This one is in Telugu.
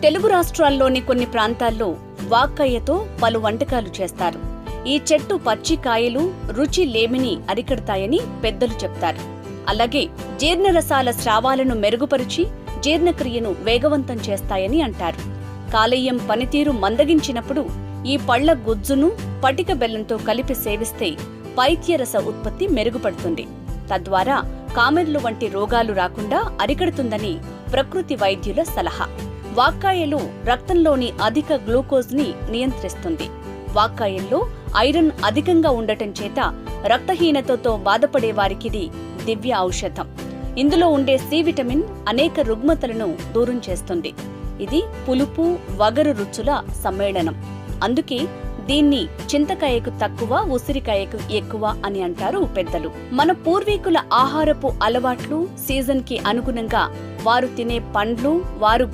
తెలుగు రాష్ట్రాల్లోని కొన్ని ప్రాంతాల్లో వాక్కాయతో పలు వంటకాలు చేస్తారు. ఈ చెట్టు పచ్చి కాయలు రుచి లేమిని అరికడతాయని పెద్దలు చెప్తారు. అలాగే జీర్ణరసాల స్రావాలను మెరుగుపరిచి జీర్ణక్రియను వేగవంతం చేస్తాయని అంటారు. కాలేయం పనితీరు మందగించినప్పుడు ఈ పళ్ల గుజ్జును పటిక బెల్లంతో కలిపి సేవిస్తే పైత్యరస ఉత్పత్తి మెరుగుపడుతుంది. తద్వారా కామెర్లు వంటి రోగాలు రాకుండా అరికడుతుందని ప్రకృతి వైద్యుల సలహా. వాక్కాయలు రక్తంలోని అధిక గ్లూకోజ్ని నియంత్రిస్తుంది. వాక్కాయల్లో ఐరన్ అధికంగా ఉండటం చేత రక్తహీనతతో బాధపడే వారికిది దివ్య ఔషధం. ఇందులో ఉండే సి విటమిన్ అనేక రుగ్మతలను దూరం చేస్తుంది. ఇది పులుపు వగరు రుచుల సమ్మేళనం. అందుకే దీన్ని చింతకాయకు తక్కువ, ఉసిరికాయకు ఎక్కువ అని అంటారు పెద్దలు. మన పూర్వీకుల ఆహారపు అలవాట్లు, సీజన్కి అనుగుణంగా వారు తినే పండ్లు, వారు